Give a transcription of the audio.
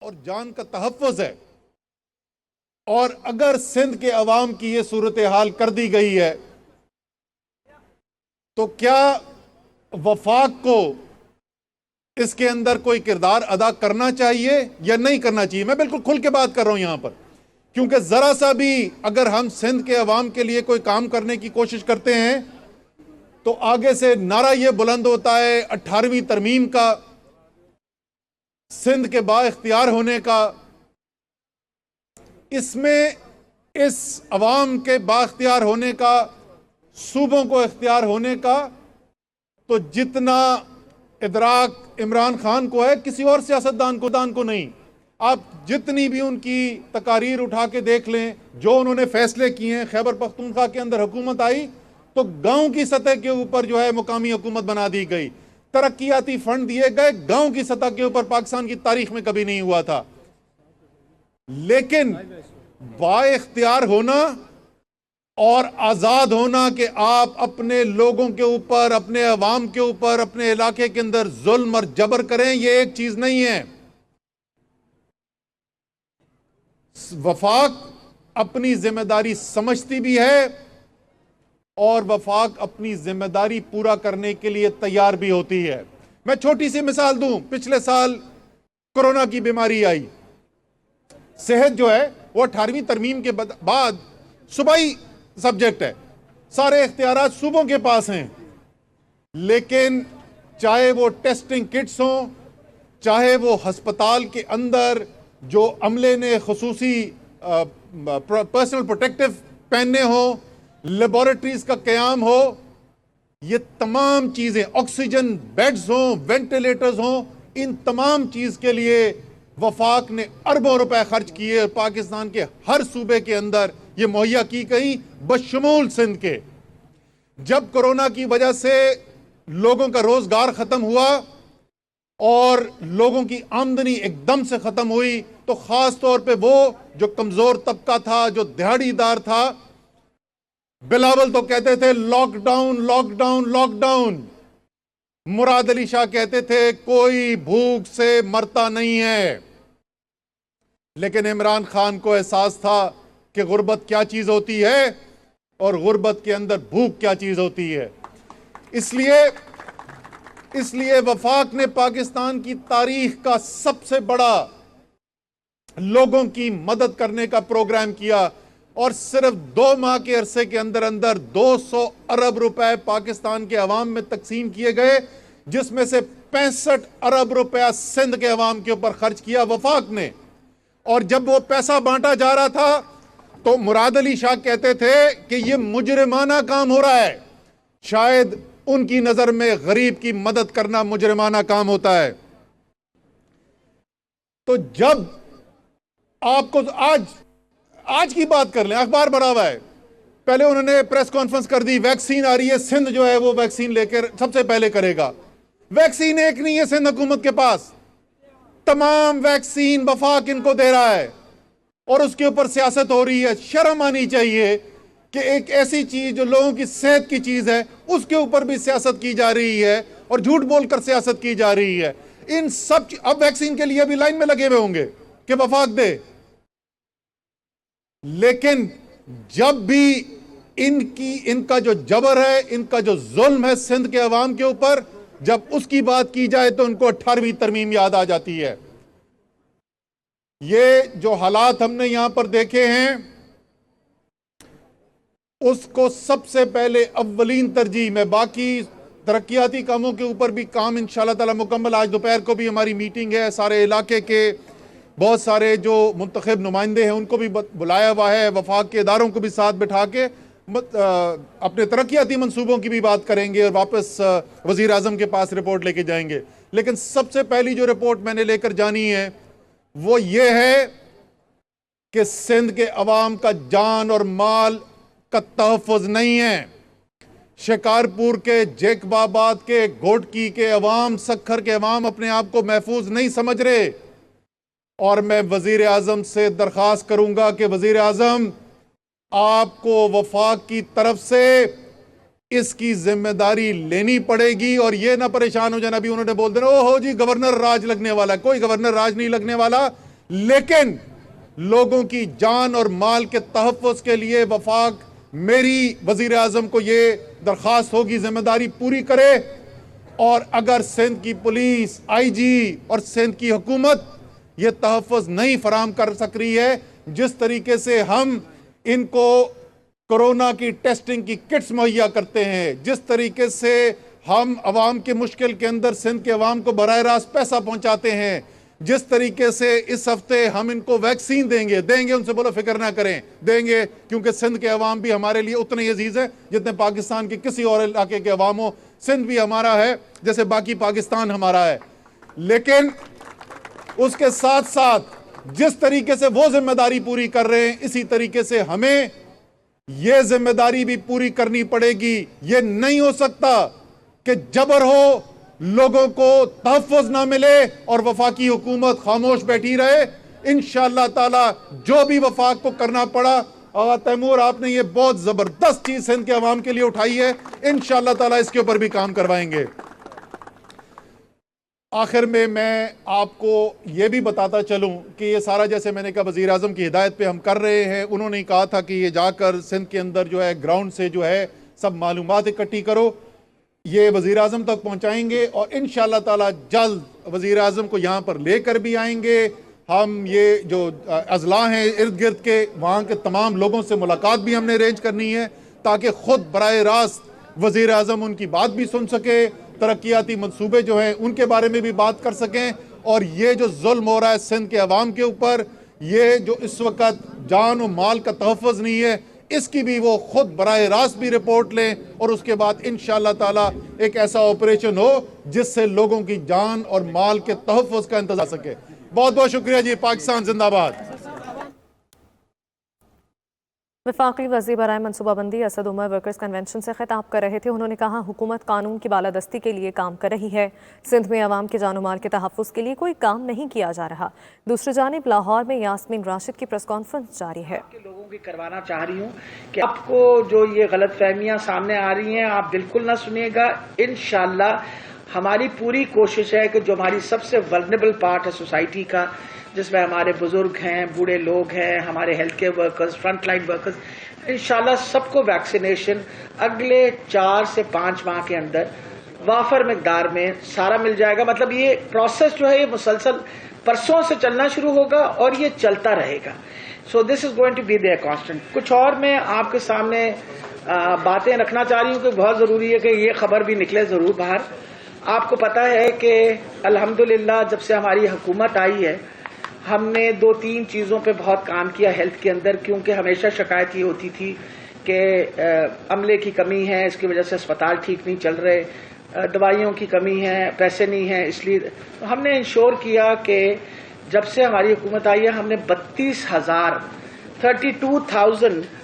और जान का तहफ़्फ़ुज़ है। और अगर सिंध के अवाम की यह सूरत हाल कर दी गई है तो क्या वफाक को इसके अंदर कोई किरदार अदा करना चाहिए या नहीं करना चाहिए? मैं बिल्कुल खुल के बात कर रहा हूं यहां पर, क्योंकि जरा सा भी अगर हम सिंध के अवाम के लिए कोई काम करने की कोशिश करते हैं तो आगे से नारा यह बुलंद होता है 18वीं तरमीम का, सिंध के बाइख्तियार होने का। इसमें इस अवाम के बाइख्तियार होने का, सूबों को इख्तियार होने का, तो जितना इदराक इमरान खान को है किसी और सियासतदान को नहीं। आप जितनी भी उनकी तकारीर उठा के देख लें, जो उन्होंने फैसले किए हैं, खैबर पख्तूनख्वा के अंदर हुकूमत आई तो गांव की सतह के ऊपर जो है मुकामी हुकूमत बना दी गई, तरक्याती फंड दिए गए, गांव की सतह के ऊपर पाकिस्तान की तारीख में कभी नहीं हुआ था। लेकिन बाइख्तियार होना और आजाद होना कि आप अपने लोगों के ऊपर, अपने अवाम के ऊपर, अपने इलाके के अंदर जुल्म और जबर करें, यह एक चीज नहीं है। वफाक अपनी जिम्मेदारी समझती भी है और वफाक अपनी जिम्मेदारी पूरा करने के लिए तैयार भी होती है। मैं छोटी सी मिसाल दूं, पिछले साल कोरोना की बीमारी आई, सेहत जो है वो 18वीं तरमीम के बाद सूबाई सब्जेक्ट है, सारे इख्तियारात सूबों के पास हैं। लेकिन चाहे वो टेस्टिंग किट्स हों, चाहे वो हस्पताल के अंदर जो अमले ने खुसूसी पर्सनल प्रोटेक्टिव पहनने हो, लेबोरेटरीज का क़याम हो, ये तमाम चीजें, ऑक्सीजन बेड्स हों, वेंटिलेटर्स हों, इन तमाम चीज के लिए वफाक ने अरबों रुपए खर्च किए और पाकिस्तान के हर सूबे के अंदर ये मुहैया की गई, बशमूल सिंध के। जब कोरोना की वजह से लोगों का रोजगार खत्म हुआ और लोगों की आमदनी एकदम से खत्म हुई, तो खास तौर पे वो जो कमजोर तबका था, जो दिहाड़ीदार था, बिलावल तो कहते थे lockdown lockdown lockdown, Murad Ali Shah कहते थे कोई भूख से मरता नहीं है। लेकिन इमरान खान को एहसास था कि गुर्बत क्या चीज होती है और गुर्बत के अंदर भूख क्या चीज होती है। इसलिए वफाक ने पाकिस्तान की तारीख का सबसे बड़ा लोगों की मदद करने का प्रोग्राम किया और सिर्फ 2 माह के अरसे के अंदर अंदर 200 अरब रुपए पाकिस्तान के अवाम में तकसीम किए गए, जिसमें से 65 अरब रुपया सिंध के अवाम के ऊपर खर्च किया वफाक ने। और जब वो पैसा बांटा जा रहा था तो मुराद अली शाह कहते थे कि ये मुजरिमाना काम हो रहा है। शायद उनकी नजर में गरीब की मदद करना मुजरिमाना काम होता है। तो जब आपको आज की बात कर लें, अखबार भरा हुआ है, पहले उन्होंने प्रेस कॉन्फ्रेंस कर दी, वैक्सीन आ रही है, सिंध जो है वो वैक्सीन लेकर सबसे पहले करेगा। वैक्सीन एक नहीं है सिंध हुकूमत के पास, तमाम वैक्सीन वफाक इनको दे रहा है और उसके ऊपर सियासत हो रही है। शर्म आनी चाहिए कि एक ऐसी चीज जो लोगों की सेहत की चीज है उसके ऊपर भी सियासत की जा रही है और झूठ बोलकर सियासत की जा रही है। इन सब अब वैक्सीन के लिए भी लाइन में लगे हुए होंगे कि वफाक दे। लेकिन जब भी इनका जो जबर है, इनका जो जुल्म है सिंध के अवाम के ऊपर, जब उसकी बात की जाए तो उनको 18वीं तरमीम याद आ जाती है। ये जो हालात हमने यहां पर देखे हैं उसको सबसे पहले अव्वलीन तरजीह में, बाकी तरक्याती कामों के ऊपर भी काम इंशाअल्लाह ताला मुकम्मल, आज दोपहर को भी हमारी मीटिंग है, सारे इलाके के बहुत सारे जो मुंतखब नुमाइंदे हैं उनको भी बुलाया हुआ है, वफाक के इदारों को भी साथ बिठा के अपने तरक्याती मंसूबों की भी बात करेंगे और वापस वजीर आजम के पास रिपोर्ट लेके जाएंगे। लेकिन सबसे पहली जो रिपोर्ट मैंने लेकर जानी है वो ये है कि सिंध के अवाम का जान और माल का तहफ़्फ़ुज़ नहीं है। शिकारपुर के, जेकबाबाद के, घोटकी के अवाम, सक्खर के अवाम अपने आप को महफूज नहीं समझ रहे। और मैं वजीर आजम से दरख्वास्त करूंगा कि वजीर आजम आपको वफाक की तरफ से इसकी जिम्मेदारी लेनी पड़ेगी और यह ना परेशान हो जाना। अभी उन्होंने बोल देना ओहो जी गवर्नर राज लगने वाला है, कोई गवर्नर राज नहीं लगने वाला। लेकिन लोगों की जान और माल के तहफ़्फ़ुज़ के लिए वफाक मेरी वज़ीर आज़म को ये दरख्वास्त होगी जिम्मेदारी पूरी करे। और अगर सिंध की पुलिस, IG और सिंध की हुकूमत ये तहफ़्फ़ुज़ नहीं फराम कर सक रही है, जिस तरीके से हम इनको कोरोना की टेस्टिंग की किट्स मुहैया करते हैं, जिस तरीके से हम अवाम के मुश्किल के अंदर सिंध के अवाम को बराह रास्त पैसा पहुंचाते हैं, जिस तरीके से इस हफ्ते हम इनको वैक्सीन देंगे, उनसे बोलो फिक्र ना करें, देंगे, क्योंकि सिंध के अवाम भी हमारे लिए उतने ही अजीज है जितने पाकिस्तान के किसी और इलाके के अवाम हो। सिंध भी हमारा है जैसे बाकी पाकिस्तान हमारा है। लेकिन उसके साथ साथ जिस तरीके से वो जिम्मेदारी पूरी कर रहे हैं, इसी तरीके से हमें यह जिम्मेदारी भी पूरी करनी पड़ेगी। यह नहीं हो सकता कि जबर हो, लोगों को तहफ़्फ़ुज़ ना मिले और वफाकी हुकूमत खामोश बैठी रहे। इंशाअल्लाह ताला जो भी वफाक को करना पड़ा, आगा तैमूर आपने ये बहुत जबरदस्त चीज सिंध के अवाम के लिए उठाई है, इंशाअल्लाह ताला इसके ऊपर भी काम करवाएंगे। आखिर में मैं आपको यह भी बताता चलूं कि ये सारा, जैसे मैंने कहा, वज़ीर आज़म की हिदायत पे हम कर रहे हैं। उन्होंने कहा था कि ये जाकर सिंध के अंदर जो है ग्राउंड से जो है सब मालूमात इकट्ठी करो, ये वज़ीर आज़म तक पहुंचाएंगे और इंशाअल्लाह ताला जल्द वज़ीर आज़म को यहाँ पर लेकर भी आएंगे। हम ये जो अजला हैं इर्द गिर्द के, वहाँ के तमाम लोगों से मुलाकात भी हमने अरेंज करनी है ताकि खुद बराह रास्त वज़ीर आज़म उनकी बात भी सुन सके, तरक्याती मंसूबे जो हैं उनके बारे में भी बात कर सकें। और ये जो जुल्म हो रहा है सिंध के अवाम के ऊपर, ये जो इस वक्त जान और माल का तहफ़्फ़ुज़ नहीं है, इसकी भी वो खुद बराह रास्त भी रिपोर्ट लें और उसके बाद इंशाअल्लाह ताला एक ऐसा ऑपरेशन हो जिससे लोगों की जान और माल के तहफ़्फ़ुज़ का इंतज़ार सके। बहुत बहुत शुक्रिया जी। पाकिस्तान जिंदाबाद। वफाकी वज़ीर बराए मनसूबाबंदी असद उमर वर्कर्स कन्वेंशन से खिताब कर रहे थे। उन्होंने कहा हुकूमत कानून की बालादस्ती के लिए काम कर रही है, सिंध में अवाम के जान माल के तहफ़्फ़ुज़ के लिए कोई काम नहीं किया जा रहा। दूसरी जानिब लाहौर में यास्मीन राशिद की प्रेस कॉन्फ्रेंस जारी है। लोगों की करवाना चाह रही हूँ कि आपको जो ये गलत फहमियाँ सामने आ रही हैं, आप बिल्कुल ना सुनिएगा। इंशाअल्लाह हमारी पूरी कोशिश है कि जो हमारी सबसे वल्नरेबल पार्ट है सोसाइटी का, जिसमें हमारे बुजुर्ग हैं, बूढ़े लोग हैं, हमारे health care workers, front line workers, इंशाल्लाह सबको वैक्सीनेशन अगले 4 से 5 माह के अंदर वाफर मिकदार में सारा मिल जाएगा। मतलब ये प्रोसेस जो है ये मुसलसल परसों से चलना शुरू होगा और ये चलता रहेगा। So this is going to be there constant. कुछ और मैं आपके सामने बातें रखना चाह रही हूँ कि बहुत जरूरी है कि ये खबर भी निकले जरूर बाहर। आपको पता है कि अल्हम्दुलिल्लाह जब से हमारी हुकूमत आई है, हमने 2-3 चीज़ों पे बहुत काम किया हेल्थ के अंदर, क्योंकि हमेशा शिकायत ये होती थी कि अमले की कमी है, इसकी वजह से अस्पताल ठीक नहीं चल रहे, दवाइयों की कमी है, पैसे नहीं है। इसलिए हमने इंश्योर किया कि जब से हमारी हुकूमत आई है हमने 32,000